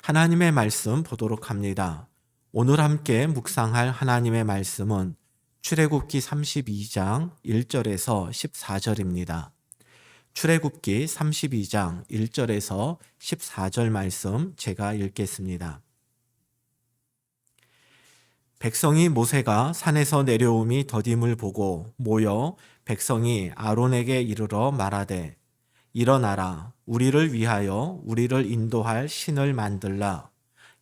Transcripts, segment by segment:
하나님의 말씀 보도록 합니다. 오늘 함께 묵상할 하나님의 말씀은 출애굽기 32장 1절에서 14절입니다. 출애굽기 32장 1절에서 14절 말씀 제가 읽겠습니다. 백성이 모세가 산에서 내려옴이 더딤을 보고 모여 백성이 아론에게 이르러 말하되 일어나라, 우리를 위하여 우리를 인도할 신을 만들라.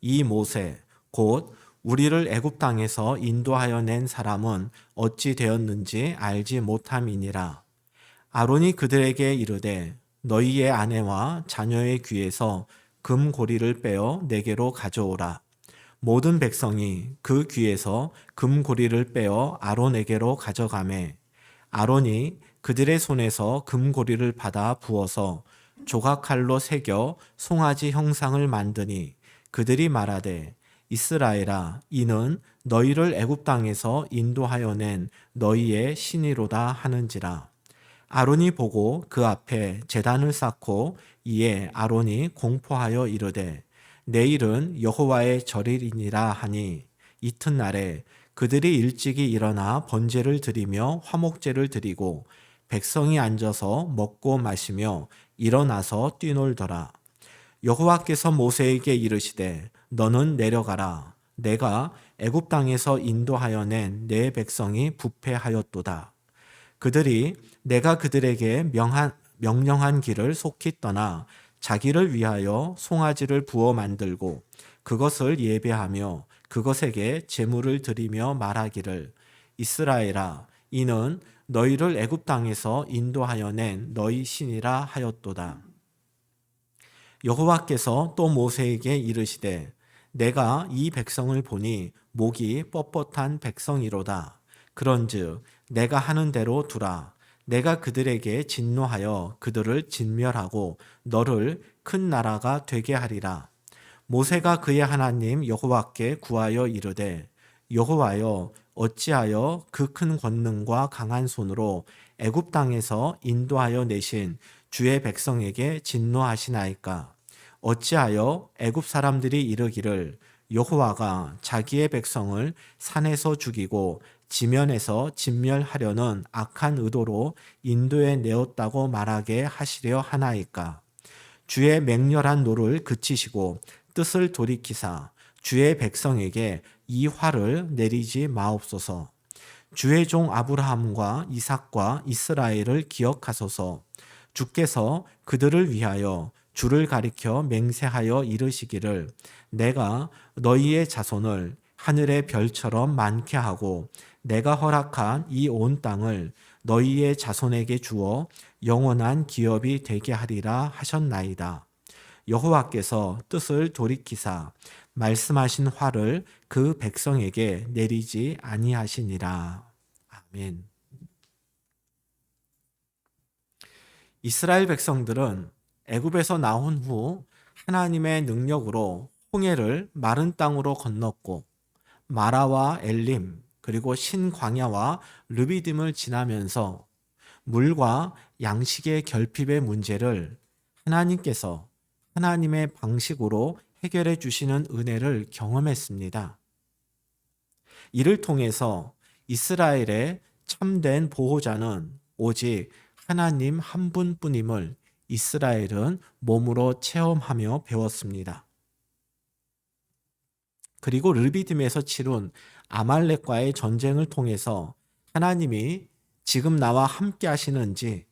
이 모세 곧 우리를 애굽 땅에서 인도하여 낸 사람은 어찌 되었는지 알지 못함이니라. 아론이 그들에게 이르되 너희의 아내와 자녀의 귀에서 금고리를 빼어 내게로 가져오라. 모든 백성이 그 귀에서 금고리를 빼어 아론에게로 가져가매 아론이 그들의 손에서 금고리를 받아 부어서 조각칼로 새겨 송아지 형상을 만드니 그들이 말하되 이스라엘아, 이는 너희를 애굽 땅에서 인도하여 낸 너희의 신이로다 하는지라. 아론이 보고 그 앞에 제단을 쌓고 이에 아론이 공포하여 이르되 내일은 여호와의 절일이니라 하니 이튿날에 그들이 일찍이 일어나 번제를 드리며 화목제를 드리고 백성이 앉아서 먹고 마시며 일어나서 뛰놀더라. 여호와께서 모세에게 이르시되 너는 내려가라. 내가 애굽 땅에서 인도하여 낸 내 백성이 부패하였도다. 그들이 내가 그들에게 명령한 길을 속히 떠나 자기를 위하여 송아지를 부어 만들고 그것을 예배하며 그것에게 제물을 드리며 말하기를 이스라엘아, 이는 너희를 애굽 땅에서 인도하여 낸 너희 신이라 하였도다. 여호와께서 또 모세에게 이르시되 내가 이 백성을 보니 목이 뻣뻣한 백성이로다. 그런즉 내가 하는 대로 두라. 내가 그들에게 진노하여 그들을 진멸하고 너를 큰 나라가 되게 하리라. 모세가 그의 하나님 여호와께 구하여 이르되 여호와여, 어찌하여 그 큰 권능과 강한 손으로 애굽 땅에서 인도하여 내신 주의 백성에게 진노하시나이까? 어찌하여 애굽 사람들이 이르기를 여호와가 자기의 백성을 산에서 죽이고 지면에서 진멸하려는 악한 의도로 인도해 내었다고 말하게 하시려 하나이까? 주의 맹렬한 노를 그치시고 뜻을 돌이키사 주의 백성에게 이 화를 내리지 마옵소서. 주의 종 아브라함과 이삭과 이스라엘을 기억하소서. 주께서 그들을 위하여 주를 가리켜 맹세하여 이르시기를 내가 너희의 자손을 하늘의 별처럼 많게 하고 내가 허락한 이 온 땅을 너희의 자손에게 주어 영원한 기업이 되게 하리라 하셨나이다. 여호와께서 뜻을 돌이키사 말씀하신 화를 그 백성에게 내리지 아니하시니라. 아멘. 이스라엘 백성들은 애굽에서 나온 후 하나님의 능력으로 홍해를 마른 땅으로 건넜고 마라와 엘림 그리고 신광야와 르비딤을 지나면서 물과 양식의 결핍의 문제를 하나님께서 하나님의 방식으로 해결해 주시는 은혜를 경험했습니다. 이를 통해서 이스라엘의 참된 보호자는 오직 하나님 한 분뿐임을 이스라엘은 몸으로 체험하며 배웠습니다. 그리고 르비딤에서 치룬 아말렉과의 전쟁을 통해서 하나님이 지금 나와 함께 하시는지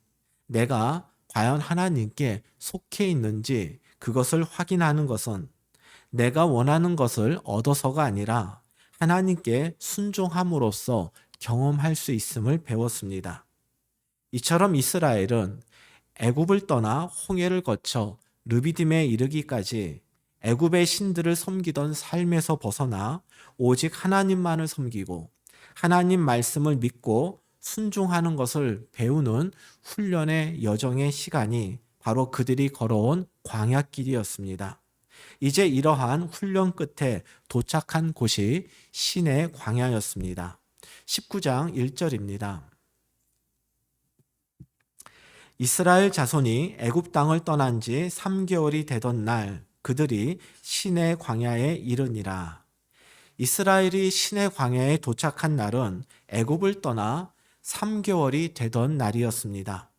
내가 과연 하나님께 속해 있는지 그것을 확인하는 것은 내가 원하는 것을 얻어서가 아니라 하나님께 순종함으로써 경험할 수 있음을 배웠습니다. 이처럼 이스라엘은 애굽을 떠나 홍해를 거쳐 르비딤에 이르기까지 애굽의 신들을 섬기던 삶에서 벗어나 오직 하나님만을 섬기고 하나님 말씀을 믿고 순종하는 것을 배우는 훈련의 여정의 시간이 바로 그들이 걸어온 광야길이었습니다. 이제 이러한 훈련 끝에 도착한 곳이 신의 광야였습니다. 19장 1절입니다. 이스라엘 자손이 애굽 땅을 떠난 지 3개월이 되던 날 그들이 시내 광야에 이르니라. 이스라엘이 시내 광야에 도착한 날은 애굽을 떠나 3개월이 되던 날이었습니다.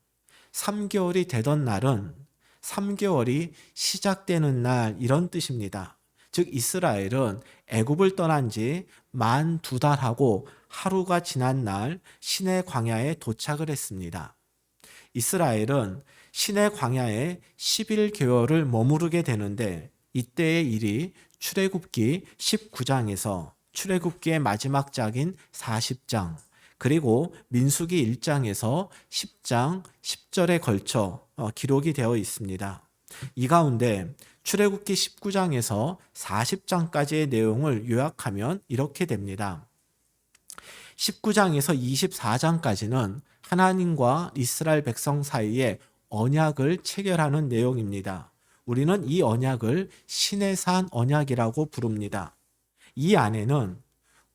3개월이 되던 날은 3개월이 시작되는 날 이런 뜻입니다. 즉 이스라엘은 애굽을 떠난 지 만 2달하고 하루가 지난 날 시내 광야에 도착을 했습니다. 이스라엘은 시내 광야에 11개월을 머무르게 되는데 이때의 일이 출애굽기 19장에서 출애굽기의 마지막 장인 40장 그리고 민수기 1장에서 10장 10절에 걸쳐 기록이 되어 있습니다. 이 가운데 출애굽기 19장에서 40장까지의 내용을 요약하면 이렇게 됩니다. 19장에서 24장까지는 하나님과 이스라엘 백성 사이에 언약을 체결하는 내용입니다. 우리는 이 언약을 시내산 언약이라고 부릅니다. 이 안에는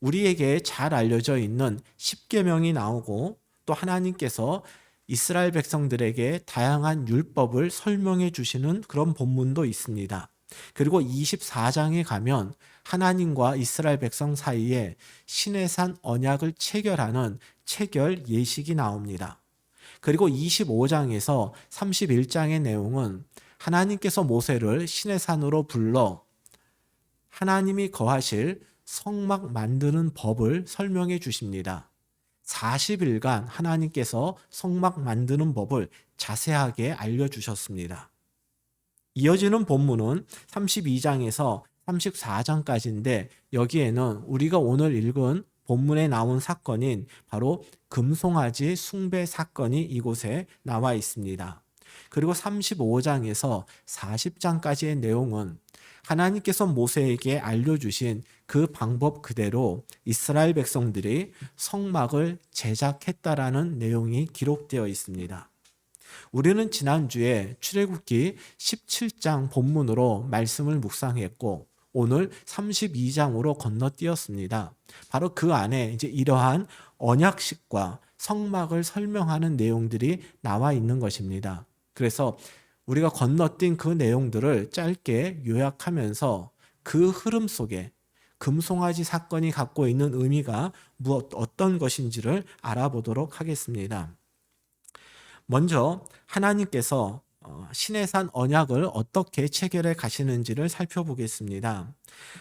우리에게 잘 알려져 있는 10계명이 나오고 또 하나님께서 이스라엘 백성들에게 다양한 율법을 설명해 주시는 그런 본문도 있습니다. 그리고 24장에 가면 하나님과 이스라엘 백성 사이에 시내산 언약을 체결하는 체결 예식이 나옵니다. 그리고 25장에서 31장의 내용은 하나님께서 모세를 시내산으로 불러 하나님이 거하실 성막 만드는 법을 설명해 주십니다. 40일간 하나님께서 성막 만드는 법을 자세하게 알려주셨습니다. 이어지는 본문은 32장에서 34장까지인데 여기에는 우리가 오늘 읽은 본문에 나온 사건인 바로 금송아지 숭배 사건이 이곳에 나와 있습니다. 그리고 35장에서 40장까지의 내용은 하나님께서 모세에게 알려주신 그 방법 그대로 이스라엘 백성들이 성막을 제작했다라는 내용이 기록되어 있습니다. 우리는 지난주에 출애굽기 17장 본문으로 말씀을 묵상했고 오늘 32장으로 건너뛰었습니다. 바로 그 안에 이제 이러한 언약식과 성막을 설명하는 내용들이 나와 있는 것입니다. 그래서 우리가 건너뛴 그 내용들을 짧게 요약하면서 그 흐름 속에 금송아지 사건이 갖고 있는 의미가 어떤 것인지를 알아보도록 하겠습니다. 먼저 하나님께서 시내산 언약을 어떻게 체결해 가시는지를 살펴보겠습니다.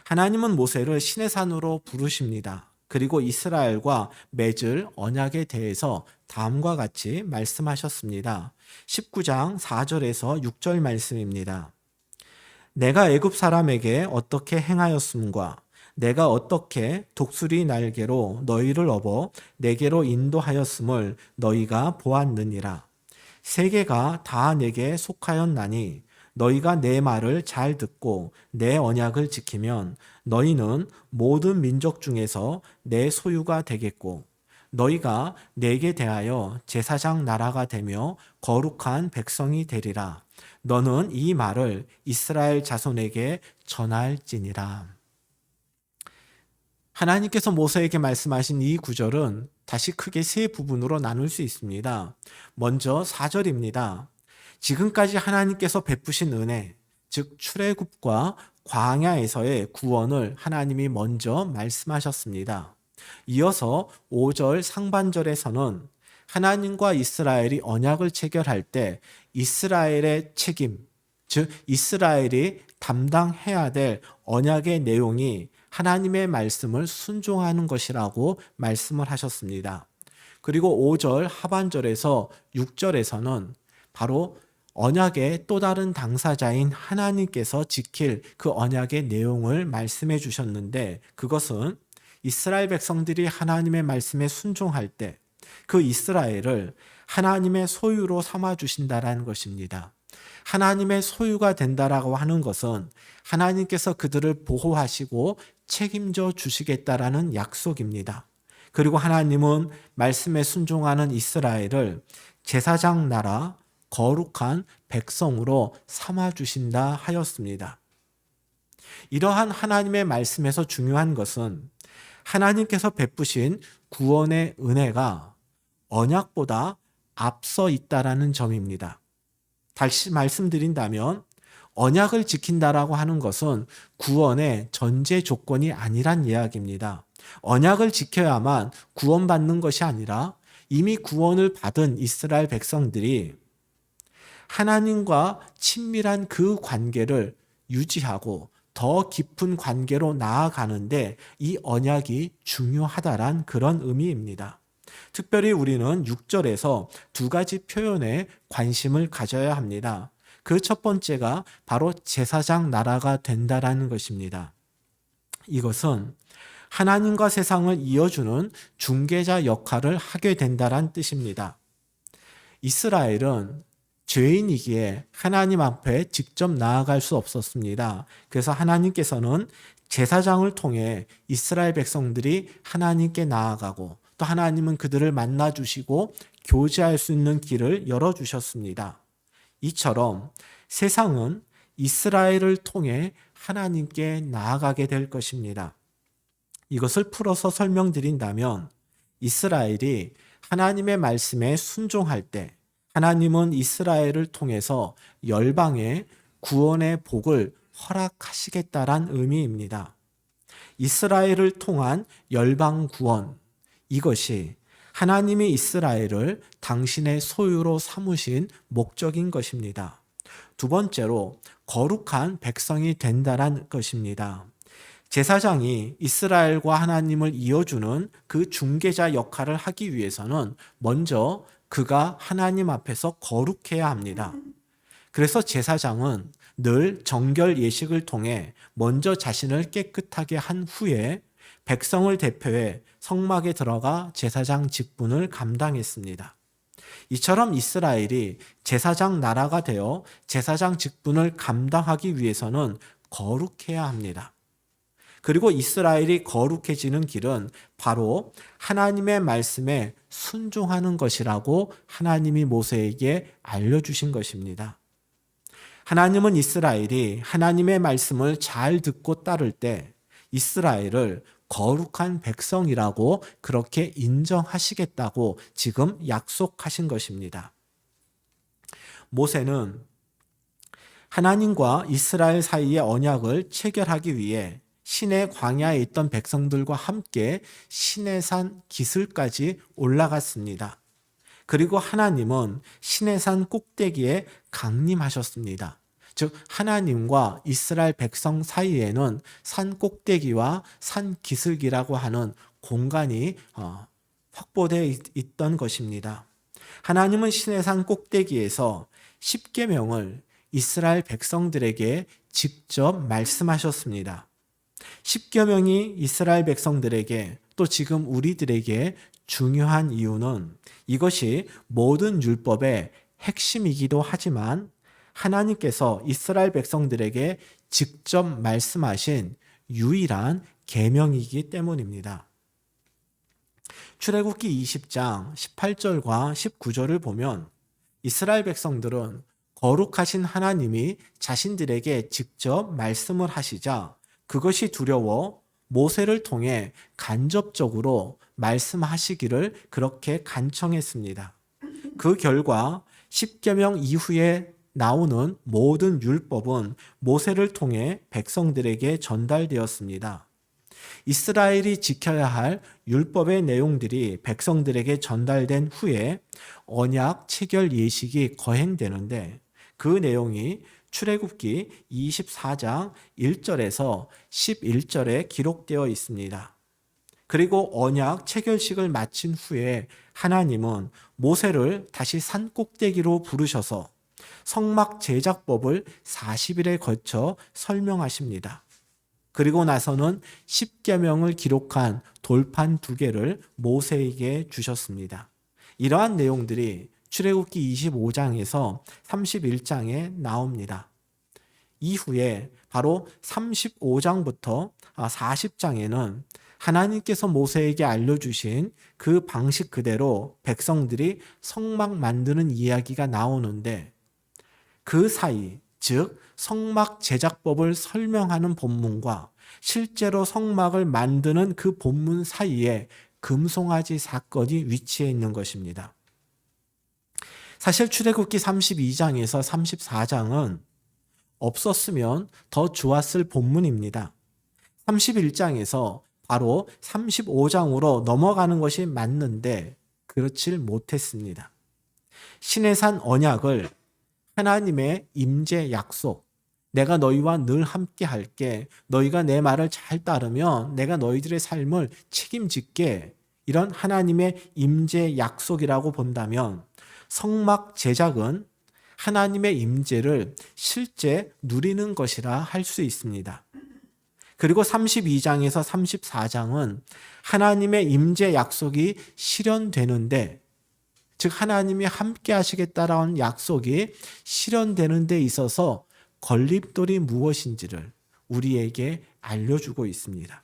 하나님은 모세를 시내산으로 부르십니다. 그리고 이스라엘과 맺을 언약에 대해서 다음과 같이 말씀하셨습니다. 19장 4절에서 6절 말씀입니다. 내가 애굽 사람에게 어떻게 행하였음과 내가 어떻게 독수리 날개로 너희를 업어 내게로 인도하였음을 너희가 보았느니라. 세계가 다 내게 속하였나니 너희가 내 말을 잘 듣고 내 언약을 지키면 너희는 모든 민족 중에서 내 소유가 되겠고 너희가 내게 대하여 제사장 나라가 되며 거룩한 백성이 되리라. 너는 이 말을 이스라엘 자손에게 전할지니라. 하나님께서 모세에게 말씀하신 이 구절은 다시 크게 세 부분으로 나눌 수 있습니다. 먼저 4절입니다. 지금까지 하나님께서 베푸신 은혜, 즉 출애굽과 광야에서의 구원을 하나님이 먼저 말씀하셨습니다. 이어서 5절 상반절에서는 하나님과 이스라엘이 언약을 체결할 때 이스라엘의 책임, 즉 이스라엘이 담당해야 될 언약의 내용이 하나님의 말씀을 순종하는 것이라고 말씀을 하셨습니다. 그리고 5절 하반절에서 6절에서는 바로 언약의 또 다른 당사자인 하나님께서 지킬 그 언약의 내용을 말씀해 주셨는데 그것은 이스라엘 백성들이 하나님의 말씀에 순종할 때 그 이스라엘을 하나님의 소유로 삼아 주신다라는 것입니다. 하나님의 소유가 된다라고 하는 것은 하나님께서 그들을 보호하시고 책임져 주시겠다라는 약속입니다. 그리고 하나님은 말씀에 순종하는 이스라엘을 제사장 나라, 거룩한 백성으로 삼아 주신다 하였습니다. 이러한 하나님의 말씀에서 중요한 것은 하나님께서 베푸신 구원의 은혜가 언약보다 앞서 있다라는 점입니다. 다시 말씀드린다면 언약을 지킨다라고 하는 것은 구원의 전제 조건이 아니란 이야기입니다. 언약을 지켜야만 구원받는 것이 아니라 이미 구원을 받은 이스라엘 백성들이 하나님과 친밀한 그 관계를 유지하고 더 깊은 관계로 나아가는데 이 언약이 중요하다란 그런 의미입니다. 특별히 우리는 6절에서 두 가지 표현에 관심을 가져야 합니다. 그 첫 번째가 바로 제사장 나라가 된다라는 것입니다. 이것은 하나님과 세상을 이어주는 중개자 역할을 하게 된다란 뜻입니다. 이스라엘은 죄인이기에 하나님 앞에 직접 나아갈 수 없었습니다. 그래서 하나님께서는 제사장을 통해 이스라엘 백성들이 하나님께 나아가고 또 하나님은 그들을 만나 주시고 교제할 수 있는 길을 열어 주셨습니다. 이처럼 세상은 이스라엘을 통해 하나님께 나아가게 될 것입니다. 이것을 풀어서 설명드린다면 이스라엘이 하나님의 말씀에 순종할 때 하나님은 이스라엘을 통해서 열방에 구원의 복을 허락하시겠다란 의미입니다. 이스라엘을 통한 열방 구원, 이것이 하나님이 이스라엘을 당신의 소유로 삼으신 목적인 것입니다. 두 번째로 거룩한 백성이 된다는 것입니다. 제사장이 이스라엘과 하나님을 이어주는 그 중개자 역할을 하기 위해서는 먼저 그가 하나님 앞에서 거룩해야 합니다. 그래서 제사장은 늘 정결 예식을 통해 먼저 자신을 깨끗하게 한 후에 백성을 대표해 성막에 들어가 제사장 직분을 감당했습니다. 이처럼 이스라엘이 제사장 나라가 되어 제사장 직분을 감당하기 위해서는 거룩해야 합니다. 그리고 이스라엘이 거룩해지는 길은 바로 하나님의 말씀에 순종하는 것이라고 하나님이 모세에게 알려주신 것입니다. 하나님은 이스라엘이 하나님의 말씀을 잘 듣고 따를 때 이스라엘을 거룩한 백성이라고 그렇게 인정하시겠다고 지금 약속하신 것입니다. 모세는 하나님과 이스라엘 사이의 언약을 체결하기 위해 시내 광야에 있던 백성들과 함께 시내산 기슭까지 올라갔습니다. 그리고 하나님은 시내산 꼭대기에 강림하셨습니다. 즉 하나님과 이스라엘 백성 사이에는 산 꼭대기와 산 기슭이라고 하는 공간이 확보되어 있던 것입니다. 하나님은 시내산 꼭대기에서 십계명을 이스라엘 백성들에게 직접 말씀하셨습니다. 십계명이 이스라엘 백성들에게 또 지금 우리들에게 중요한 이유는 이것이 모든 율법의 핵심이기도 하지만 하나님께서 이스라엘 백성들에게 직접 말씀하신 유일한 계명이기 때문입니다. 출애굽기 20장 18절과 19절을 보면 이스라엘 백성들은 거룩하신 하나님이 자신들에게 직접 말씀을 하시자 그것이 두려워 모세를 통해 간접적으로 말씀하시기를 그렇게 간청했습니다. 그 결과 십계명 이후에 나오는 모든 율법은 모세를 통해 백성들에게 전달되었습니다. 이스라엘이 지켜야 할 율법의 내용들이 백성들에게 전달된 후에 언약 체결 예식이 거행되는데 그 내용이 출애굽기 24장 1절에서 11절에 기록되어 있습니다. 그리고 언약 체결식을 마친 후에 하나님은 모세를 다시 산 꼭대기로 부르셔서 성막 제작법을 40일에 걸쳐 설명하십니다. 그리고 나서는 십계명을 기록한 돌판 2개를 모세에게 주셨습니다. 이러한 내용들이 출애굽기 25장에서 31장에 나옵니다. 이후에 바로 35장부터 40장에는 하나님께서 모세에게 알려주신 그 방식 그대로 백성들이 성막 만드는 이야기가 나오는데 그 사이, 즉 성막 제작법을 설명하는 본문과 실제로 성막을 만드는 그 본문 사이에 금송아지 사건이 위치해 있는 것입니다. 사실 출애굽기 32장에서 34장은 없었으면 더 좋았을 본문입니다. 31장에서 바로 35장으로 넘어가는 것이 맞는데 그렇질 못했습니다. 시내산 언약을 하나님의 임재 약속, 내가 너희와 늘 함께 할게, 너희가 내 말을 잘 따르면 내가 너희들의 삶을 책임질게, 이런 하나님의 임재 약속이라고 본다면 성막 제작은 하나님의 임재를 실제 누리는 것이라 할 수 있습니다. 그리고 32장에서 34장은 하나님의 임재 약속이 실현되는데, 즉 하나님이 함께 하시겠다라는 약속이 실현되는 데 있어서 걸림돌이 무엇인지를 우리에게 알려주고 있습니다.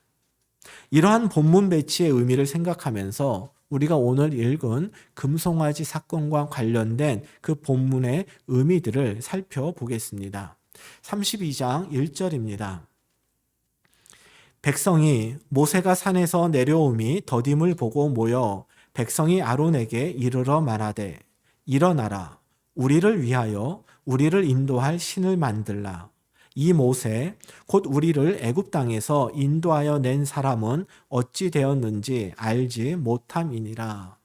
이러한 본문 배치의 의미를 생각하면서 우리가 오늘 읽은 금송아지 사건과 관련된 그 본문의 의미들을 살펴보겠습니다. 32장 1절입니다. 백성이 모세가 산에서 내려옴이 더딤을 보고 모여 백성이 아론에게 이르러 말하되 일어나라 우리를 위하여 우리를 인도할 신을 만들라. 이 모세 곧 우리를 애굽 땅에서 인도하여 낸 사람은 어찌 되었는지 알지 못함이니라.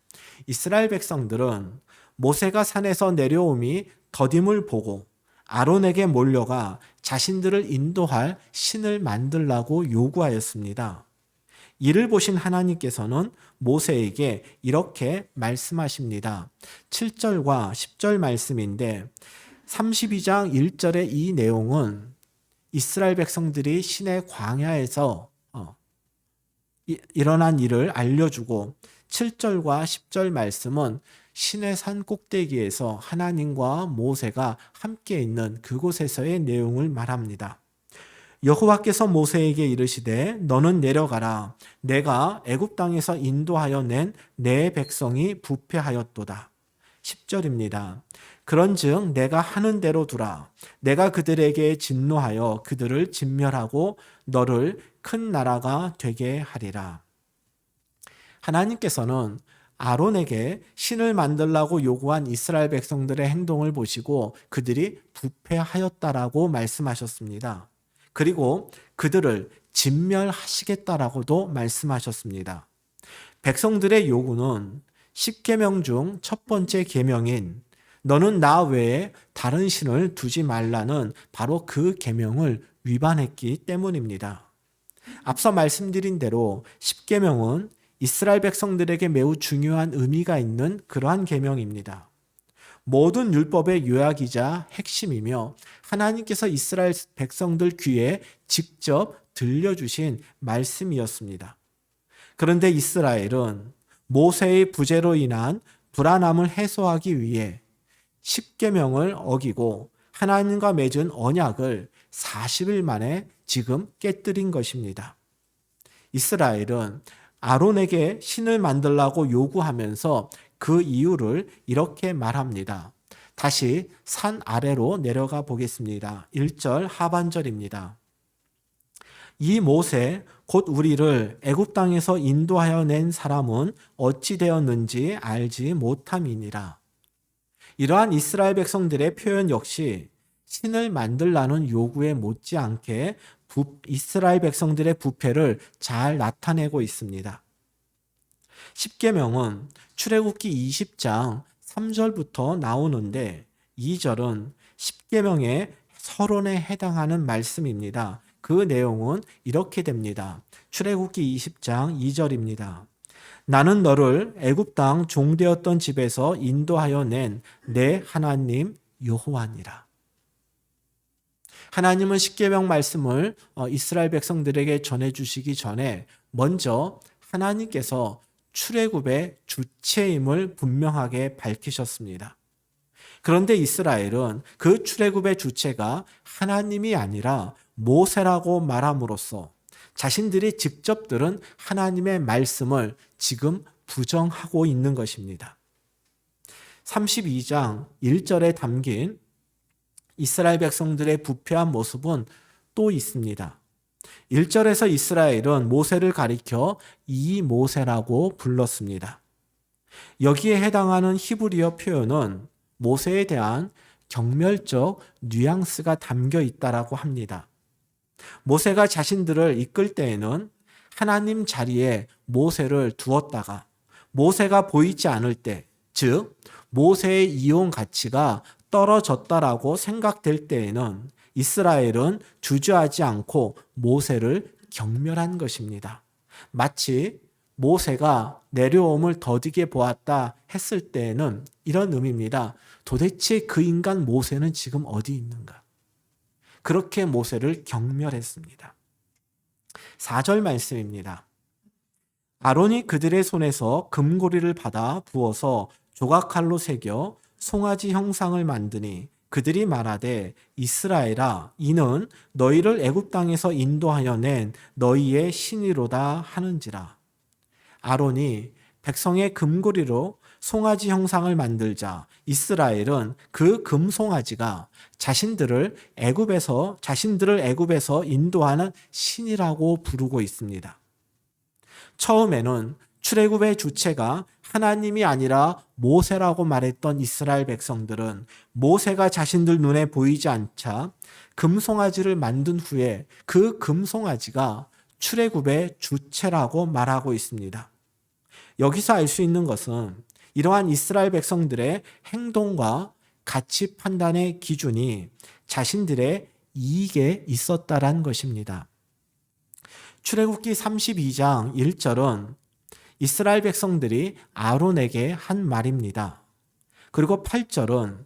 이스라엘 백성들은 모세가 산에서 내려옴이 더딤을 보고 아론에게 몰려가 자신들을 인도할 신을 만들라고 요구하였습니다. 이를 보신 하나님께서는 모세에게 이렇게 말씀하십니다. 7절과 10절 말씀인데 32장 1절의 이 내용은 이스라엘 백성들이 시내 광야에서 일어난 일을 알려주고 7절과 10절 말씀은 시내 산 꼭대기에서 하나님과 모세가 함께 있는 그곳에서의 내용을 말합니다. 여호와께서 모세에게 이르시되 너는 내려가라. 내가 애굽 땅에서 인도하여 낸 내 백성이 부패하였도다. 10절입니다. 그런즉 내가 하는 대로 두라. 내가 그들에게 진노하여 그들을 진멸하고 너를 큰 나라가 되게 하리라. 하나님께서는 아론에게 신을 만들라고 요구한 이스라엘 백성들의 행동을 보시고 그들이 부패하였다라고 말씀하셨습니다. 그리고 그들을 진멸하시겠다라고도 말씀하셨습니다. 백성들의 요구는 10계명 중 첫 번째 계명인 너는 나 외에 다른 신을 두지 말라는 바로 그 계명을 위반했기 때문입니다. 앞서 말씀드린 대로 10계명은 이스라엘 백성들에게 매우 중요한 의미가 있는 그러한 계명입니다. 모든 율법의 요약이자 핵심이며 하나님께서 이스라엘 백성들 귀에 직접 들려주신 말씀이었습니다. 그런데 이스라엘은 모세의 부재로 인한 불안함을 해소하기 위해 10계명을 어기고 하나님과 맺은 언약을 40일 만에 지금 깨뜨린 것입니다. 이스라엘은 아론에게 신을 만들라고 요구하면서 그 이유를 이렇게 말합니다. 다시 산 아래로 내려가 보겠습니다. 1절 하반절입니다. 이 모세 곧 우리를 애굽 땅에서 인도하여 낸 사람은 어찌 되었는지 알지 못함이니라. 이러한 이스라엘 백성들의 표현 역시 신을 만들라는 요구에 못지않게 이스라엘 백성들의 부패를 잘 나타내고 있습니다. 10계명은 출애굽기 20장 3절부터 나오는데 2절은 10계명의 서론에 해당하는 말씀입니다. 그 내용은 이렇게 됩니다. 출애굽기 20장 2절입니다. 나는 너를 애굽 땅 종되었던 집에서 인도하여 낸 내 하나님 여호와니라. 하나님은 10계명 말씀을 이스라엘 백성들에게 전해주시기 전에 먼저 하나님께서 출애굽의 주체임을 분명하게 밝히셨습니다. 그런데 이스라엘은 그 출애굽의 주체가 하나님이 아니라 모세라고 말함으로써 자신들이 직접 들은 하나님의 말씀을 지금 부정하고 있는 것입니다. 32장 1절에 담긴 이스라엘 백성들의 부패한 모습은 또 있습니다. 1절에서 이스라엘은 모세를 가리켜 이 모세라고 불렀습니다. 여기에 해당하는 히브리어 표현은 모세에 대한 경멸적 뉘앙스가 담겨 있다라고 합니다. 모세가 자신들을 이끌 때에는 하나님 자리에 모세를 두었다가 모세가 보이지 않을 때, 즉 모세의 이용 가치가 떨어졌다라고 생각될 때에는 이스라엘은 주저하지 않고 모세를 경멸한 것입니다. 마치 모세가 내려옴을 더디게 보았다 했을 때에는 이런 의미입니다. 도대체 그 인간 모세는 지금 어디 있는가? 그렇게 모세를 경멸했습니다. 4절 말씀입니다. 아론이 그들의 손에서 금고리를 받아 부어서 조각칼로 새겨 송아지 형상을 만드니 그들이 말하되 이스라엘아 이는 너희를 애굽 땅에서 인도하여 낸 너희의 신이로다 하는지라. 아론이 백성의 금고리로 송아지 형상을 만들자 이스라엘은 그 금송아지가 자신들을 애굽에서 인도하는 신이라고 부르고 있습니다. 처음에는 출애굽의 주체가 하나님이 아니라 모세라고 말했던 이스라엘 백성들은 모세가 자신들 눈에 보이지 않자 금송아지를 만든 후에 그 금송아지가 출애굽의 주체라고 말하고 있습니다. 여기서 알 수 있는 것은 이러한 이스라엘 백성들의 행동과 가치 판단의 기준이 자신들의 이익에 있었다라는 것입니다. 출애굽기 32장 1절은 이스라엘 백성들이 아론에게 한 말입니다. 그리고 8절은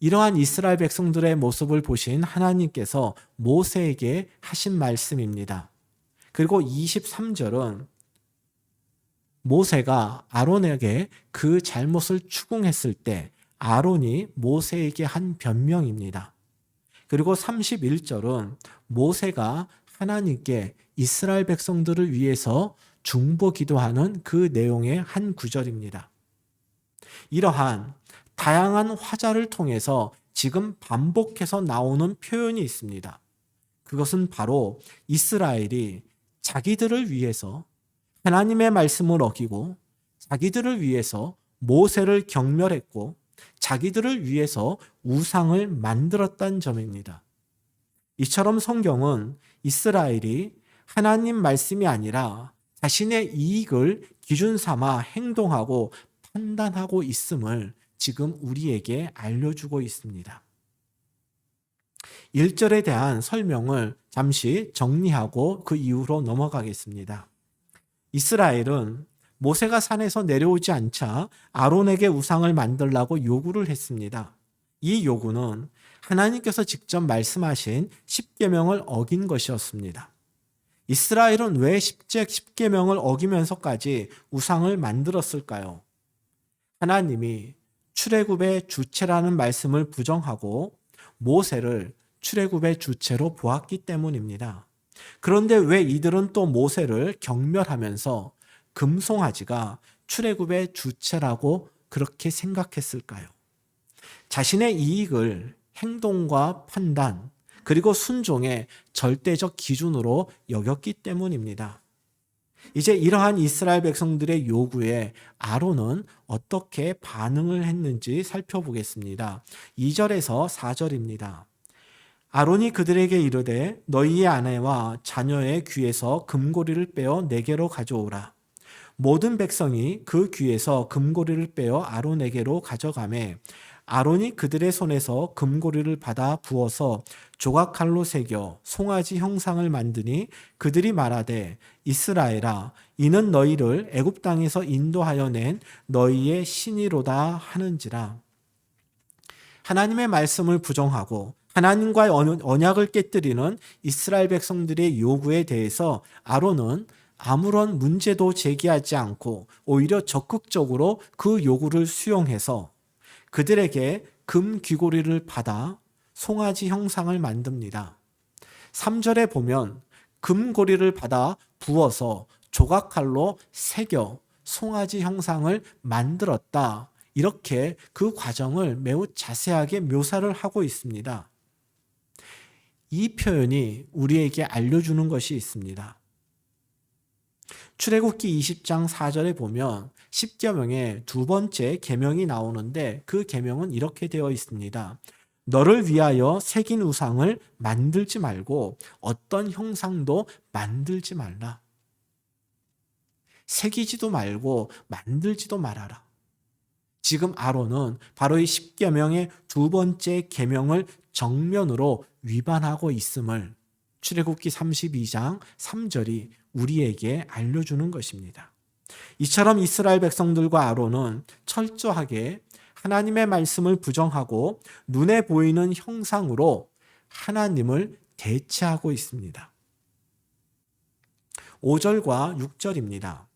이러한 이스라엘 백성들의 모습을 보신 하나님께서 모세에게 하신 말씀입니다. 그리고 23절은 모세가 아론에게 그 잘못을 추궁했을 때 아론이 모세에게 한 변명입니다. 그리고 31절은 모세가 하나님께 이스라엘 백성들을 위해서 중보 기도하는 그 내용의 한 구절입니다. 이러한 다양한 화자를 통해서 지금 반복해서 나오는 표현이 있습니다. 그것은 바로 이스라엘이 자기들을 위해서 하나님의 말씀을 어기고 자기들을 위해서 모세를 경멸했고 자기들을 위해서 우상을 만들었다는 점입니다. 이처럼 성경은 이스라엘이 하나님 말씀이 아니라 자신의 이익을 기준 삼아 행동하고 판단하고 있음을 지금 우리에게 알려주고 있습니다. 1절에 대한 설명을 잠시 정리하고 그 이후로 넘어가겠습니다. 이스라엘은 모세가 산에서 내려오지 않자 아론에게 우상을 만들라고 요구를 했습니다. 이 요구는 하나님께서 직접 말씀하신 십계명을 어긴 것이었습니다. 이스라엘은 왜 십계명을 어기면서까지 우상을 만들었을까요? 하나님이 출애굽의 주체라는 말씀을 부정하고 모세를 출애굽의 주체로 보았기 때문입니다. 그런데 왜 이들은 또 모세를 경멸하면서 금송아지가 출애굽의 주체라고 그렇게 생각했을까요? 자신의 이익을 행동과 판단 그리고 순종의 절대적 기준으로 여겼기 때문입니다. 이제 이러한 이스라엘 백성들의 요구에 아론은 어떻게 반응을 했는지 살펴보겠습니다. 2절에서 4절입니다. 아론이 그들에게 이르되 너희의 아내와 자녀의 귀에서 금고리를 빼어 내게로 가져오라. 모든 백성이 그 귀에서 금고리를 빼어 아론에게로 가져가매 아론이 그들의 손에서 금고리를 받아 부어서 조각칼로 새겨 송아지 형상을 만드니 그들이 말하되 이스라엘아 이는 너희를 애굽 땅에서 인도하여 낸 너희의 신이로다 하는지라. 하나님의 말씀을 부정하고 하나님과의 언약을 깨뜨리는 이스라엘 백성들의 요구에 대해서 아론은 아무런 문제도 제기하지 않고 오히려 적극적으로 그 요구를 수용해서 그들에게 금 귀고리를 받아 송아지 형상을 만듭니다. 3절에 보면 금고리를 받아 부어서 조각칼로 새겨 송아지 형상을 만들었다. 이렇게 그 과정을 매우 자세하게 묘사를 하고 있습니다. 이 표현이 우리에게 알려주는 것이 있습니다. 출애굽기 20장 4절에 보면 10계명의 두 번째 계명이 나오는데 그 계명은 이렇게 되어 있습니다. 너를 위하여 새긴 우상을 만들지 말고 어떤 형상도 만들지 말라. 새기지도 말고 만들지도 말아라. 지금 아론은 바로 이 10계명의 두 번째 계명을 정면으로 위반하고 있음을 출애굽기 32장 3절이 우리에게 알려주는 것입니다. 이처럼 이스라엘 백성들과 아론은 철저하게 하나님의 말씀을 부정하고 눈에 보이는 형상으로 하나님을 대체하고 있습니다. 5절과 6절입니다.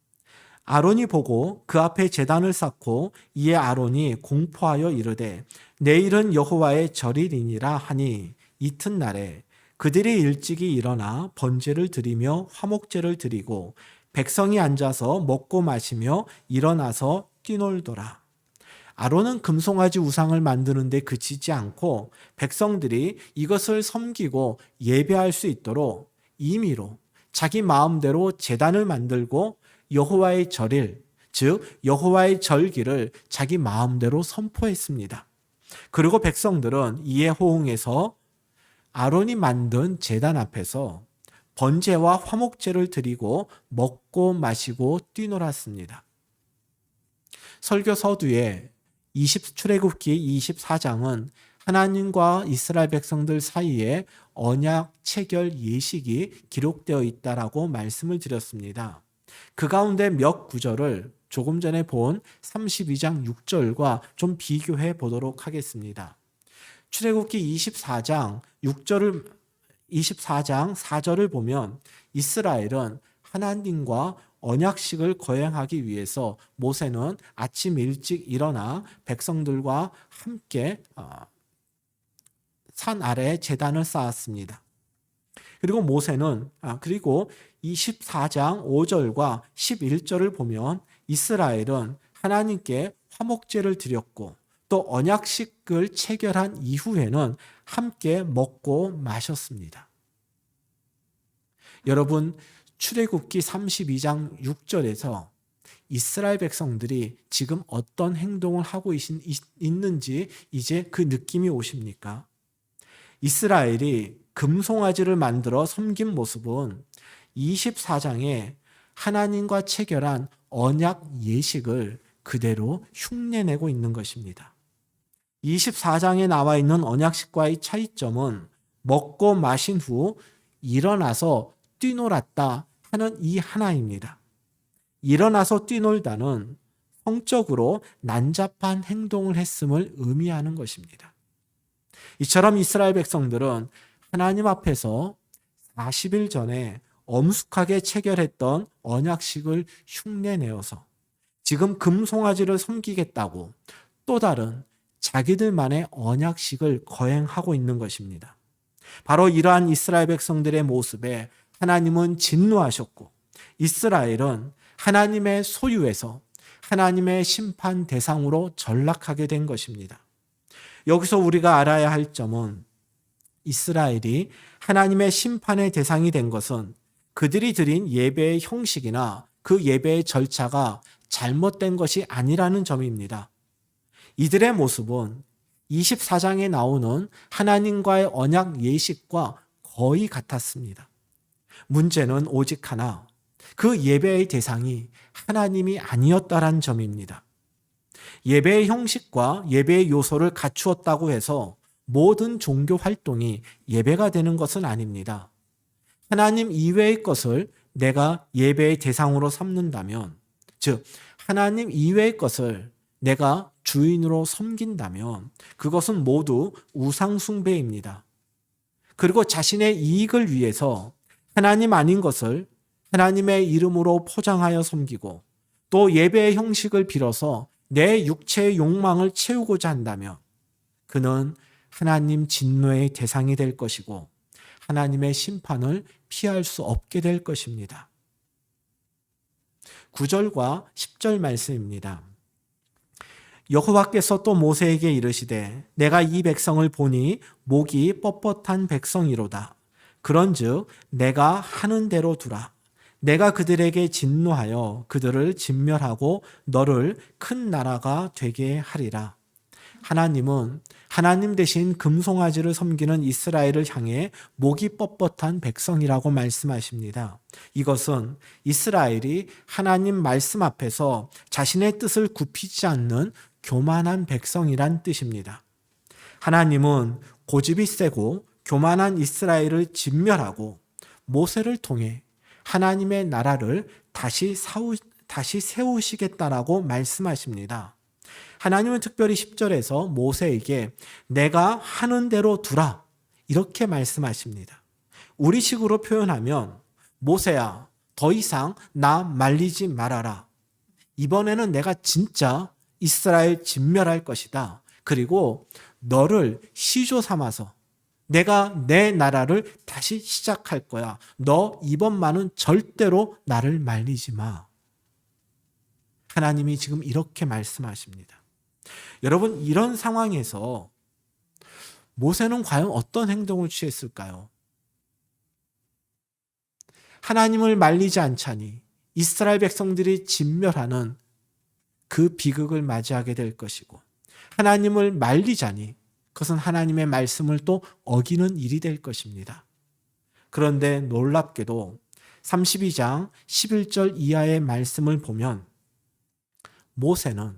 아론이 보고 그 앞에 제단을 쌓고 이에 아론이 공포하여 이르되 내일은 여호와의 절일이니라 하니 이튿날에 그들이 일찍이 일어나 번제를 드리며 화목제를 드리고 백성이 앉아서 먹고 마시며 일어나서 뛰놀더라. 아론은 금송아지 우상을 만드는데 그치지 않고 백성들이 이것을 섬기고 예배할 수 있도록 임의로 자기 마음대로 제단을 만들고 여호와의 절일, 즉 여호와의 절기를 자기 마음대로 선포했습니다. 그리고 백성들은 이에 호응해서 아론이 만든 제단 앞에서 번제와 화목제를 드리고 먹고 마시고 뛰놀았습니다. 설교 서두에 출애굽기 24장은 하나님과 이스라엘 백성들 사이에 언약 체결 예식이 기록되어 있다라고 말씀을 드렸습니다. 그 가운데 몇 구절을 조금 전에 본 32장 6절과 좀 비교해 보도록 하겠습니다. 출애굽기 24장 4절을 보면 이스라엘은 하나님과 언약식을 거행하기 위해서 모세는 아침 일찍 일어나 백성들과 함께 산 아래에 제단을 쌓았습니다. 그리고 모세는 그리고 24장 5절과 11절을 보면 이스라엘은 하나님께 화목제를 드렸고 또 언약식을 체결한 이후에는 함께 먹고 마셨습니다. 여러분, 출애굽기 32장 6절에서 이스라엘 백성들이 지금 어떤 행동을 하고 있는지 이제 그 느낌이 오십니까? 이스라엘이 금송아지를 만들어 섬긴 모습은 24장에 하나님과 체결한 언약 예식을 그대로 흉내내고 있는 것입니다. 24장에 나와 있는 언약식과의 차이점은 먹고 마신 후 일어나서 뛰놀았다 하는 이 하나입니다. 일어나서 뛰놀다는 성적으로 난잡한 행동을 했음을 의미하는 것입니다. 이처럼 이스라엘 백성들은 하나님 앞에서 40일 전에 엄숙하게 체결했던 언약식을 흉내내어서 지금 금송아지를 섬기겠다고 또 다른 자기들만의 언약식을 거행하고 있는 것입니다. 바로 이러한 이스라엘 백성들의 모습에 하나님은 진노하셨고 이스라엘은 하나님의 소유에서 하나님의 심판 대상으로 전락하게 된 것입니다. 여기서 우리가 알아야 할 점은 이스라엘이 하나님의 심판의 대상이 된 것은 그들이 드린 예배의 형식이나 그 예배의 절차가 잘못된 것이 아니라는 점입니다. 이들의 모습은 24장에 나오는 하나님과의 언약 예식과 거의 같았습니다. 문제는 오직 하나, 그 예배의 대상이 하나님이 아니었다라는 점입니다. 예배의 형식과 예배의 요소를 갖추었다고 해서 모든 종교 활동이 예배가 되는 것은 아닙니다. 하나님 이외의 것을 내가 예배의 대상으로 삼는다면, 즉 하나님 이외의 것을 내가 주인으로 섬긴다면 그것은 모두 우상 숭배입니다. 그리고 자신의 이익을 위해서 하나님 아닌 것을 하나님의 이름으로 포장하여 섬기고 또 예배의 형식을 빌어서 내 육체의 욕망을 채우고자 한다면 그는 하나님 진노의 대상이 될 것이고 하나님의 심판을 피할 수 없게 될 것입니다. 9절과 10절 말씀입니다. 여호와께서 또 모세에게 이르시되 내가 이 백성을 보니 목이 뻣뻣한 백성이로다. 그런즉 내가 하는 대로 두라. 내가 그들에게 진노하여 그들을 진멸하고 너를 큰 나라가 되게 하리라. 하나님은 하나님 대신 금송아지를 섬기는 이스라엘을 향해 목이 뻣뻣한 백성이라고 말씀하십니다. 이것은 이스라엘이 하나님 말씀 앞에서 자신의 뜻을 굽히지 않는 교만한 백성이란 뜻입니다. 하나님은 고집이 세고 교만한 이스라엘을 진멸하고 모세를 통해 하나님의 나라를 다시 세우시겠다라고 말씀하십니다. 하나님은 특별히 10절에서 모세에게 내가 하는 대로 두라 이렇게 말씀하십니다. 우리식으로 표현하면 모세야 더 이상 나 말리지 말아라. 이번에는 내가 진짜 이스라엘 진멸할 것이다. 그리고 너를 시조 삼아서 내가 내 나라를 다시 시작할 거야. 너 이번만은 절대로 나를 말리지 마. 하나님이 지금 이렇게 말씀하십니다. 여러분, 이런 상황에서 모세는 과연 어떤 행동을 취했을까요? 하나님을 말리지 않자니 이스라엘 백성들이 진멸하는 그 비극을 맞이하게 될 것이고, 하나님을 말리자니 그것은 하나님의 말씀을 또 어기는 일이 될 것입니다. 그런데 놀랍게도 32장 11절 이하의 말씀을 보면 모세는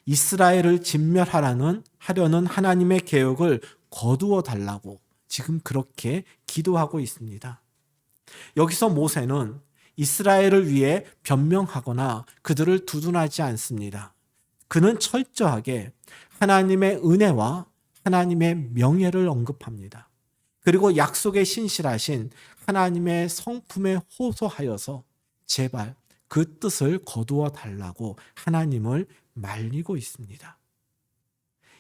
이스라엘을 진멸하려는 하나님의 계획을 거두어 달라고 지금 그렇게 기도하고 있습니다. 여기서 모세는 이스라엘을 위해 변명하거나 그들을 두둔하지 않습니다. 그는 철저하게 하나님의 은혜와 하나님의 명예를 언급합니다. 그리고 약속에 신실하신 하나님의 성품에 호소하여서 제발 그 뜻을 거두어 달라고 하나님을 말리고 있습니다.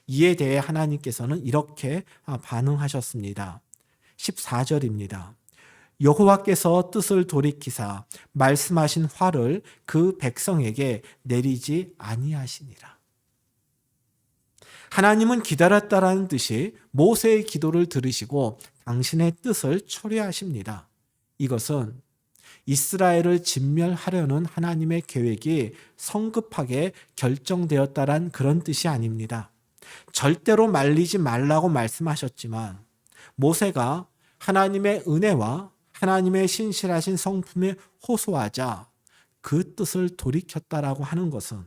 이에 대해 하나님께서는 이렇게 반응하셨습니다. 14절입니다. 여호와께서 뜻을 돌이키사 말씀하신 화를 그 백성에게 내리지 아니하시니라. 하나님은 기다렸다라는 뜻이 모세의 기도를 들으시고 당신의 뜻을 처리하십니다. 이것은 이스라엘을 진멸하려는 하나님의 계획이 성급하게 결정되었다란 그런 뜻이 아닙니다. 절대로 말리지 말라고 말씀하셨지만 모세가 하나님의 은혜와 하나님의 신실하신 성품에 호소하자 그 뜻을 돌이켰다라고 하는 것은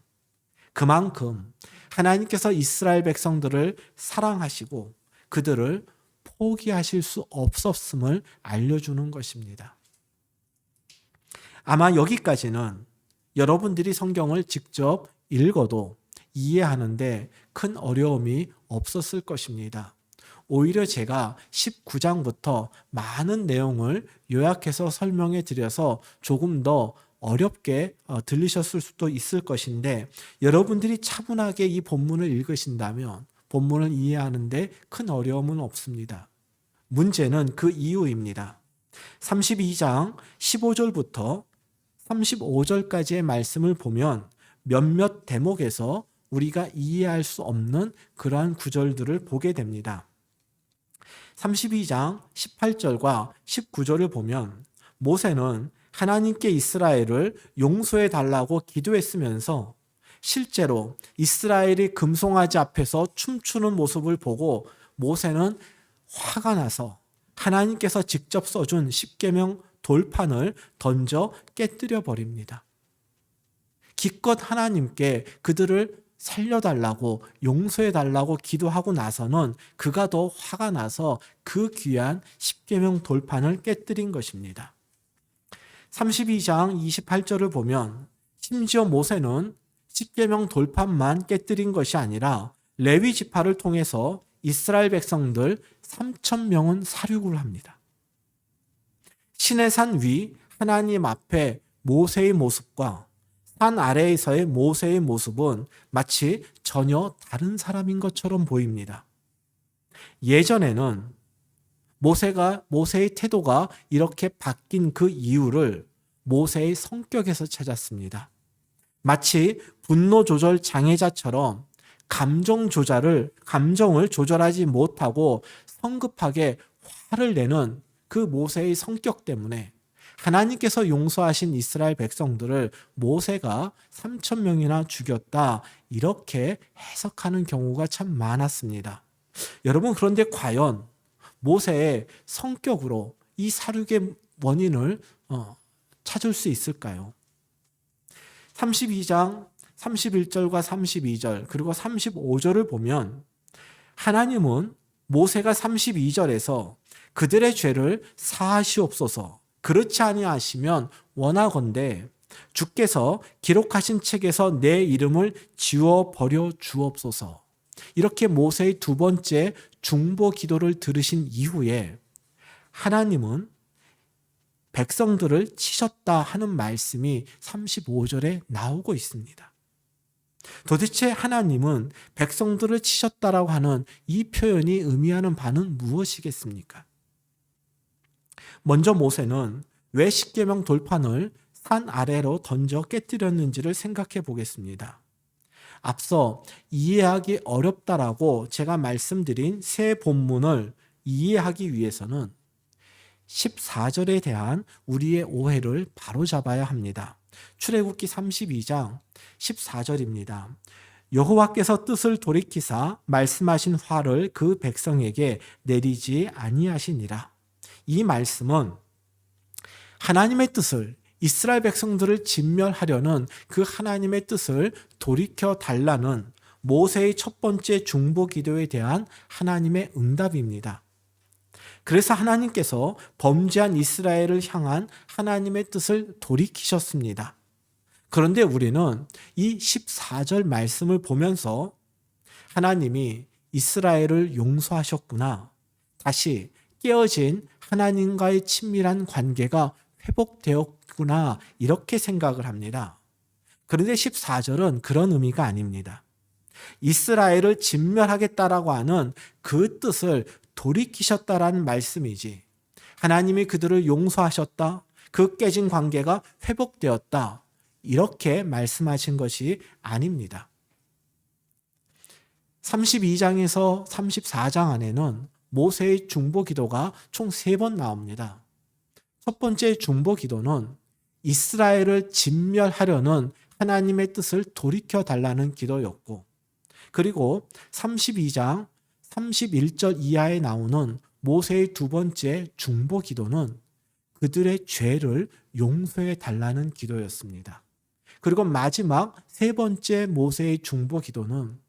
그만큼 하나님께서 이스라엘 백성들을 사랑하시고 그들을 포기하실 수 없었음을 알려주는 것입니다. 아마 여기까지는 여러분들이 성경을 직접 읽어도 이해하는데 큰 어려움이 없었을 것입니다. 오히려 제가 19장부터 많은 내용을 요약해서 설명해 드려서 조금 더 어렵게 들리셨을 수도 있을 것인데 여러분들이 차분하게 이 본문을 읽으신다면 본문을 이해하는데 큰 어려움은 없습니다. 문제는 그 이유입니다. 32장 15절부터 35절까지의 말씀을 보면 몇몇 대목에서 우리가 이해할 수 없는 그러한 구절들을 보게 됩니다. 32장 18절과 19절을 보면 모세는 하나님께 이스라엘을 용서해 달라고 기도했으면서 실제로 이스라엘이 금송아지 앞에서 춤추는 모습을 보고 모세는 화가 나서 하나님께서 직접 써준 십계명 돌판을 던져 깨뜨려 버립니다. 기껏 하나님께 그들을 살려달라고 용서해달라고 기도하고 나서는 그가 더 화가 나서 그 귀한 십계명 돌판을 깨뜨린 것입니다. 32장 28절을 보면 심지어 모세는 십계명 돌판만 깨뜨린 것이 아니라 레위 지파를 통해서 이스라엘 백성들 3,000명은 살육을 합니다. 시내산 위 하나님 앞에 모세의 모습과 산 아래에서의 모세의 모습은 마치 전혀 다른 사람인 것처럼 보입니다. 예전에는 모세의 태도가 이렇게 바뀐 그 이유를 모세의 성격에서 찾았습니다. 마치 분노 조절 장애자처럼 감정을 조절하지 못하고 성급하게 화를 내는 그 모세의 성격 때문에 하나님께서 용서하신 이스라엘 백성들을 모세가 3천 명이나 죽였다, 이렇게 해석하는 경우가 참 많았습니다. 여러분, 그런데 과연 모세의 성격으로 이 살육의 원인을 찾을 수 있을까요? 32장 31절과 32절 그리고 35절을 보면 하나님은 모세가 32절에서 그들의 죄를 사하시옵소서, 그렇지 아니하시면 원하건대 주께서 기록하신 책에서 내 이름을 지워버려 주옵소서, 이렇게 모세의 두 번째 중보 기도를 들으신 이후에 하나님은 백성들을 치셨다 하는 말씀이 35절에 나오고 있습니다. 도대체 하나님은 백성들을 치셨다라고 하는 이 표현이 의미하는 바는 무엇이겠습니까? 먼저 모세는 왜 십계명 돌판을 산 아래로 던져 깨뜨렸는지를 생각해 보겠습니다. 앞서 이해하기 어렵다라고 제가 말씀드린 세 본문을 이해하기 위해서는 14절에 대한 우리의 오해를 바로잡아야 합니다. 출애굽기 32장 14절입니다. 여호와께서 뜻을 돌이키사 말씀하신 화를 그 백성에게 내리지 아니하시니라. 이 말씀은 하나님의 뜻을, 이스라엘 백성들을 진멸하려는 그 하나님의 뜻을 돌이켜 달라는 모세의 첫 번째 중보 기도에 대한 하나님의 응답입니다. 그래서 하나님께서 범죄한 이스라엘을 향한 하나님의 뜻을 돌이키셨습니다. 그런데 우리는 이 14절 말씀을 보면서 하나님이 이스라엘을 용서하셨구나, 다시 깨어진 하나님과의 친밀한 관계가 회복되었구나, 이렇게 생각을 합니다. 그런데 14절은 그런 의미가 아닙니다. 이스라엘을 진멸하겠다라고 하는 그 뜻을 돌이키셨다라는 말씀이지, 하나님이 그들을 용서하셨다, 그 깨진 관계가 회복되었다, 이렇게 말씀하신 것이 아닙니다. 32장에서 34장 안에는 모세의 중보 기도가 총 3번 나옵니다. 첫 번째 중보 기도는 이스라엘을 진멸하려는 하나님의 뜻을 돌이켜 달라는 기도였고, 그리고 32장 31절 이하에 나오는 모세의 두 번째 중보 기도는 그들의 죄를 용서해 달라는 기도였습니다. 그리고 마지막 세 번째 모세의 중보 기도는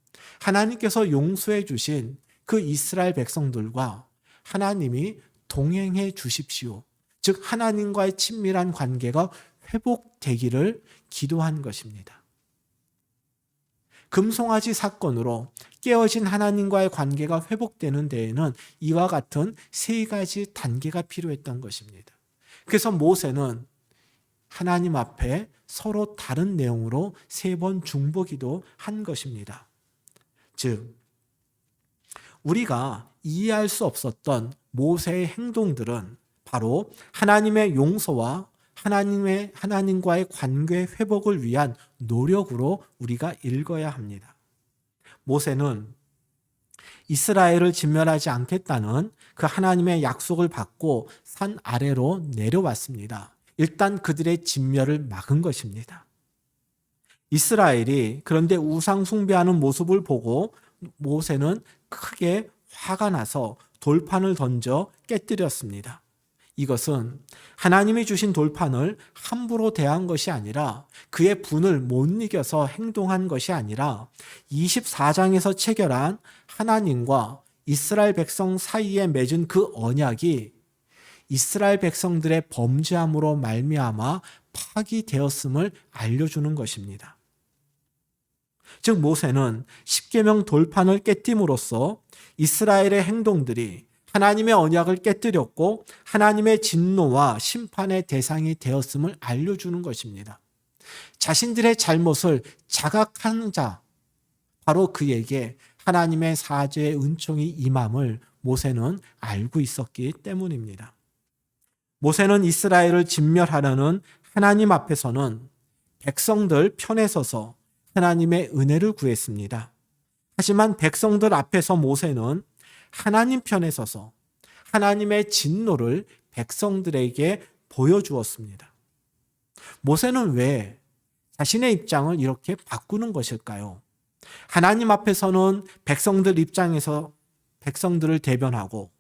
하나님께서 용서해 주신 그 이스라엘 백성들과 하나님이 동행해 주십시오, 즉 하나님과의 친밀한 관계가 회복되기를 기도한 것입니다. 금송아지 사건으로 깨어진 하나님과의 관계가 회복되는 데에는 이와 같은 3가지 단계가 필요했던 것입니다. 그래서 모세는 하나님 앞에 서로 다른 내용으로 3번 중보기도 한 것입니다. 즉, 우리가 이해할 수 없었던 모세의 행동들은 바로 하나님의 용서와 하나님과의 관계 회복을 위한 노력으로 우리가 읽어야 합니다. 모세는 이스라엘을 진멸하지 않겠다는 그 하나님의 약속을 받고 산 아래로 내려왔습니다. 일단 그들의 진멸을 막은 것입니다. 이스라엘이 그런데 우상 숭배하는 모습을 보고 모세는 크게 화가 나서 돌판을 던져 깨뜨렸습니다. 이것은 하나님이 주신 돌판을 함부로 대한 것이 아니라, 그의 분을 못 이겨서 행동한 것이 아니라 24장에서 체결한 하나님과 이스라엘 백성 사이에 맺은 그 언약이 이스라엘 백성들의 범죄함으로 말미암아 파기되었음을 알려주는 것입니다. 즉 모세는 십계명 돌판을 깨뜨림으로써 이스라엘의 행동들이 하나님의 언약을 깨뜨렸고 하나님의 진노와 심판의 대상이 되었음을 알려주는 것입니다. 자신들의 잘못을 자각한 자, 바로 그에게 하나님의 사죄의 은총이 임함을 모세는 알고 있었기 때문입니다. 모세는 이스라엘을 진멸하려는 하나님 앞에서는 백성들 편에 서서 하나님의 은혜를 구했습니다. 하지만 백성들 앞에서 모세는 하나님 편에 서서 하나님의 진노를 백성들에게 보여주었습니다. 모세는 왜 자신의 입장을 이렇게 바꾸는 것일까요? 하나님 앞에서는 백성들 입장에서 백성들을 대변하고,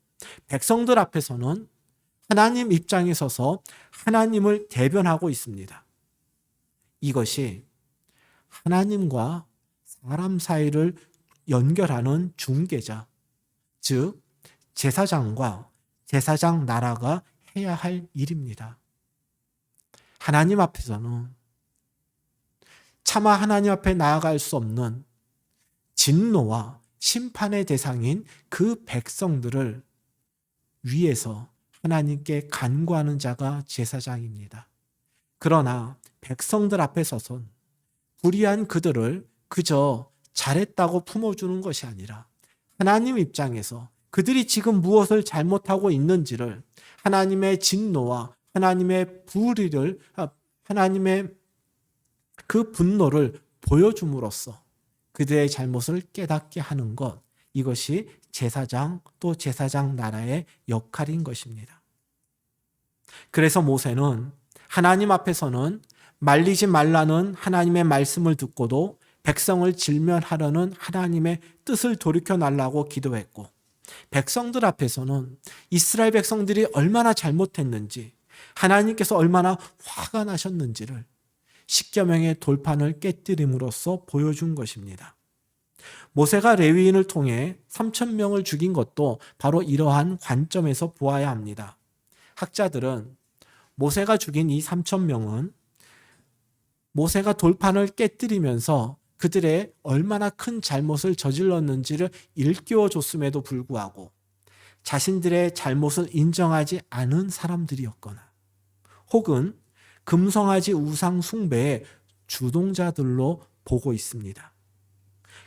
백성들 앞에서는 하나님 입장에 서서 하나님을 대변하고 있습니다. 이것이 하나님과 사람 사이를 연결하는 중개자, 즉 제사장과 제사장 나라가 해야 할 일입니다. 하나님 앞에서는 차마 하나님 앞에 나아갈 수 없는 진노와 심판의 대상인 그 백성들을 위해서 하나님께 간구하는 자가 제사장입니다. 그러나 백성들 앞에 서선 불의한 그들을 그저 잘했다고 품어주는 것이 아니라 하나님 입장에서 그들이 지금 무엇을 잘못하고 있는지를 하나님의 진노와 하나님의 불의를, 하나님의 그 분노를 보여줌으로써 그들의 잘못을 깨닫게 하는 것, 이것이 제사장 또 제사장 나라의 역할인 것입니다. 그래서 모세는 하나님 앞에서는 말리지 말라는 하나님의 말씀을 듣고도 백성을 질면하려는 하나님의 뜻을 돌이켜 달라고 기도했고, 백성들 앞에서는 이스라엘 백성들이 얼마나 잘못했는지, 하나님께서 얼마나 화가 나셨는지를 십계명의 돌판을 깨뜨림으로써 보여준 것입니다. 모세가 레위인을 통해 3,000명을 죽인 것도 바로 이러한 관점에서 보아야 합니다. 학자들은 모세가 죽인 이 3,000명은 모세가 돌판을 깨뜨리면서 그들의 얼마나 큰 잘못을 저질렀는지를 일깨워 줬음에도 불구하고 자신들의 잘못을 인정하지 않은 사람들이었거나, 혹은 금송아지 우상 숭배의 주동자들로 보고 있습니다.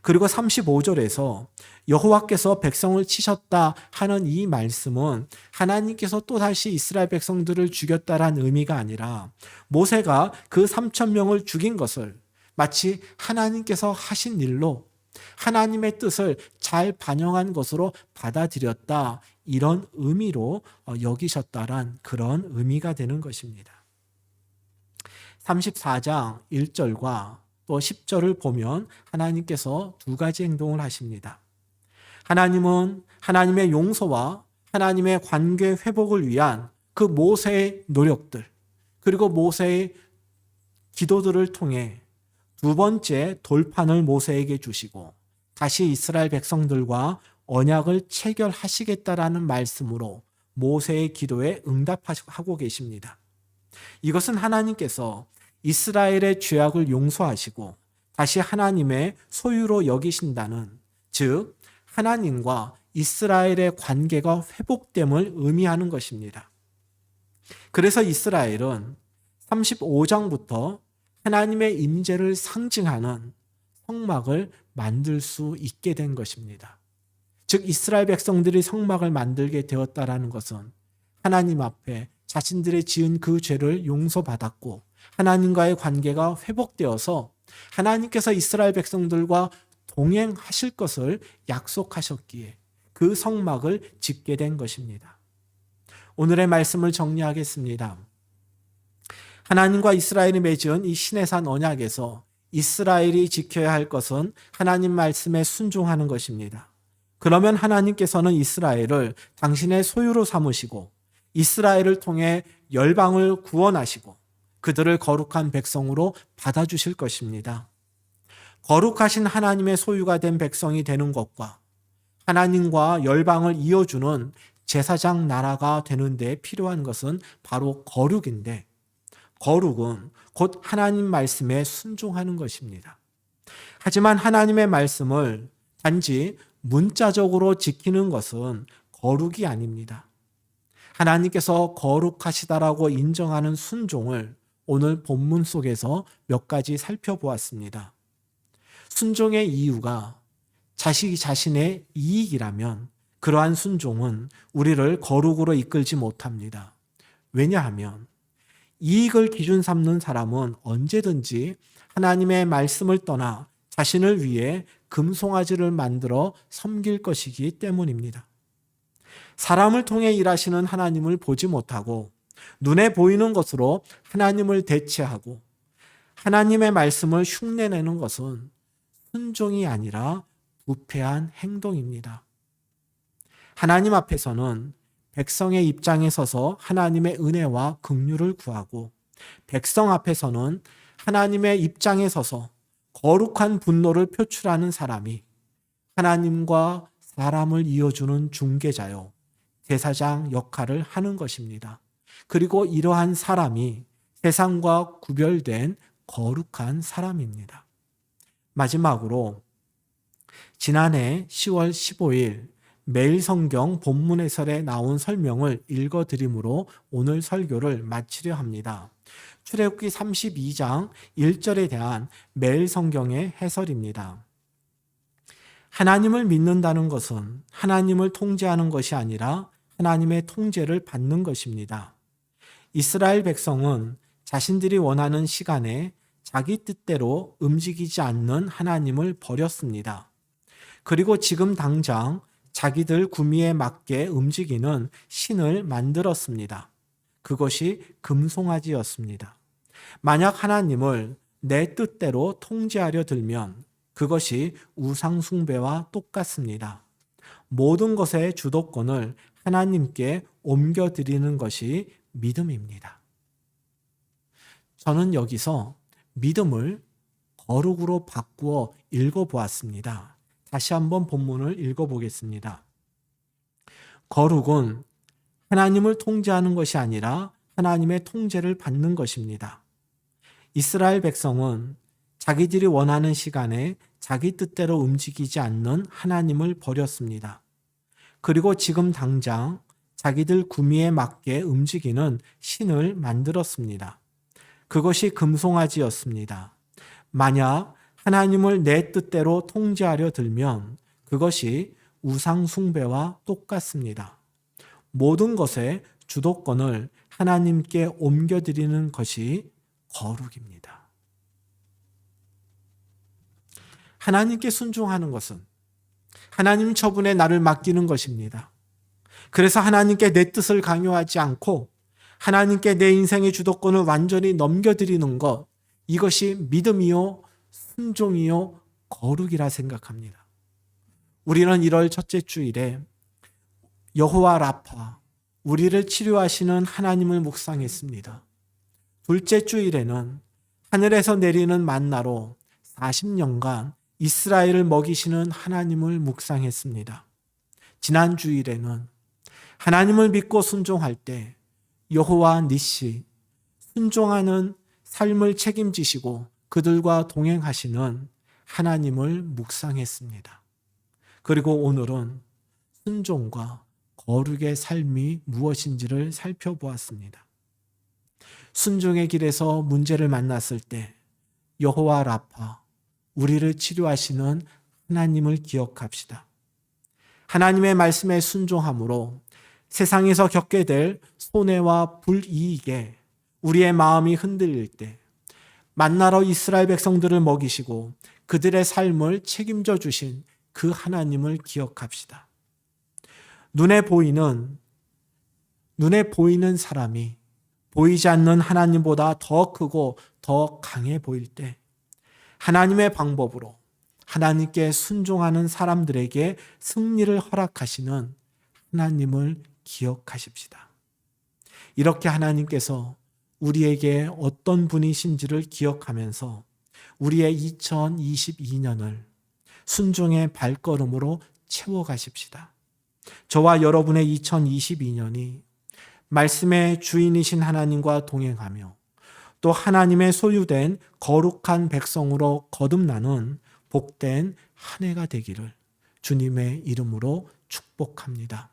그리고 35절에서 여호와께서 백성을 치셨다 하는 이 말씀은 하나님께서 또다시 이스라엘 백성들을 죽였다라는 의미가 아니라 모세가 그 3,000명을 죽인 것을 마치 하나님께서 하신 일로 하나님의 뜻을 잘 반영한 것으로 받아들였다, 이런 의미로 여기셨다란 그런 의미가 되는 것입니다. 34장 1절과 또 10절을 보면 하나님께서 두 가지 행동을 하십니다. 하나님은 하나님의 용서와 하나님의 관계 회복을 위한 그 모세의 노력들, 그리고 모세의 기도들을 통해 두 번째 돌판을 모세에게 주시고 다시 이스라엘 백성들과 언약을 체결하시겠다라는 말씀으로 모세의 기도에 응답하고 계십니다. 이것은 하나님께서 이스라엘의 죄악을 용서하시고 다시 하나님의 소유로 여기신다는, 즉 하나님과 이스라엘의 관계가 회복됨을 의미하는 것입니다. 그래서 이스라엘은 35장부터 하나님의 임재를 상징하는 성막을 만들 수 있게 된 것입니다. 즉 이스라엘 백성들이 성막을 만들게 되었다라는 것은 하나님 앞에 자신들의 지은 그 죄를 용서받았고 하나님과의 관계가 회복되어서 하나님께서 이스라엘 백성들과 동행하실 것을 약속하셨기에 그 성막을 짓게 된 것입니다. 오늘의 말씀을 정리하겠습니다. 하나님과 이스라엘이 맺은 이 시내산 언약에서 이스라엘이 지켜야 할 것은 하나님 말씀에 순종하는 것입니다. 그러면 하나님께서는 이스라엘을 당신의 소유로 삼으시고 이스라엘을 통해 열방을 구원하시고 그들을 거룩한 백성으로 받아주실 것입니다. 거룩하신 하나님의 소유가 된 백성이 되는 것과 하나님과 열방을 이어주는 제사장 나라가 되는 데 필요한 것은 바로 거룩인데, 거룩은 곧 하나님 말씀에 순종하는 것입니다. 하지만 하나님의 말씀을 단지 문자적으로 지키는 것은 거룩이 아닙니다. 하나님께서 거룩하시다라고 인정하는 순종을 오늘 본문 속에서 몇 가지 살펴보았습니다. 순종의 이유가 자신의 이익이라면 그러한 순종은 우리를 거룩으로 이끌지 못합니다. 왜냐하면 이익을 기준 삼는 사람은 언제든지 하나님의 말씀을 떠나 자신을 위해 금송아지를 만들어 섬길 것이기 때문입니다. 사람을 통해 일하시는 하나님을 보지 못하고 눈에 보이는 것으로 하나님을 대체하고 하나님의 말씀을 흉내내는 것은 순종이 아니라 부패한 행동입니다. 하나님 앞에서는 백성의 입장에 서서 하나님의 은혜와 긍휼을 구하고 백성 앞에서는 하나님의 입장에 서서 거룩한 분노를 표출하는 사람이 하나님과 사람을 이어주는 중개자요, 제사장 역할을 하는 것입니다. 그리고 이러한 사람이 세상과 구별된 거룩한 사람입니다. 마지막으로 지난해 10월 15일 매일 성경 본문 해설에 나온 설명을 읽어드림으로 오늘 설교를 마치려 합니다. 출애굽기 32장 1절에 대한 매일 성경의 해설입니다. 하나님을 믿는다는 것은 하나님을 통제하는 것이 아니라 하나님의 통제를 받는 것입니다. 이스라엘 백성은 자신들이 원하는 시간에 자기 뜻대로 움직이지 않는 하나님을 버렸습니다. 그리고 지금 당장 자기들 구미에 맞게 움직이는 신을 만들었습니다. 그것이 금송아지였습니다. 만약 하나님을 내 뜻대로 통제하려 들면 그것이 우상숭배와 똑같습니다. 모든 것의 주도권을 하나님께 옮겨드리는 것이 믿음입니다. 저는 여기서 믿음을 거룩으로 바꾸어 읽어보았습니다. 다시 한번 본문을 읽어보겠습니다. 거룩은 하나님을 통제하는 것이 아니라 하나님의 통제를 받는 것입니다. 이스라엘 백성은 자기들이 원하는 시간에 자기 뜻대로 움직이지 않는 하나님을 버렸습니다. 그리고 지금 당장 자기들 구미에 맞게 움직이는 신을 만들었습니다. 그것이 금송아지였습니다. 만약 하나님을 내 뜻대로 통제하려 들면 그것이 우상숭배와 똑같습니다. 모든 것의 주도권을 하나님께 옮겨드리는 것이 거룩입니다. 하나님께 순종하는 것은 하나님 처분에 나를 맡기는 것입니다. 그래서 하나님께 내 뜻을 강요하지 않고 하나님께 내 인생의 주도권을 완전히 넘겨드리는 것, 이것이 믿음이요, 순종이요, 거룩이라 생각합니다. 우리는 1월 첫째 주일에 여호와 라파, 우리를 치료하시는 하나님을 묵상했습니다. 둘째 주일에는 하늘에서 내리는 만나로 40년간 이스라엘을 먹이시는 하나님을 묵상했습니다. 지난 주일에는 하나님을 믿고 순종할 때 여호와 니시, 순종하는 삶을 책임지시고 그들과 동행하시는 하나님을 묵상했습니다. 그리고 오늘은 순종과 거룩의 삶이 무엇인지를 살펴보았습니다. 순종의 길에서 문제를 만났을 때 여호와 라파, 우리를 치료하시는 하나님을 기억합시다. 하나님의 말씀에 순종함으로 세상에서 겪게 될 손해와 불이익에 우리의 마음이 흔들릴 때 만나러 이스라엘 백성들을 먹이시고 그들의 삶을 책임져 주신 그 하나님을 기억합시다. 눈에 보이는 사람이 보이지 않는 하나님보다 더 크고 더 강해 보일 때 하나님의 방법으로 하나님께 순종하는 사람들에게 승리를 허락하시는 하나님을 기억하십시다. 이렇게 하나님께서 우리에게 어떤 분이신지를 기억하면서 우리의 2022년을 순종의 발걸음으로 채워가십시다. 저와 여러분의 2022년이 말씀의 주인이신 하나님과 동행하며 또 하나님의 소유된 거룩한 백성으로 거듭나는 복된 한 해가 되기를 주님의 이름으로 축복합니다.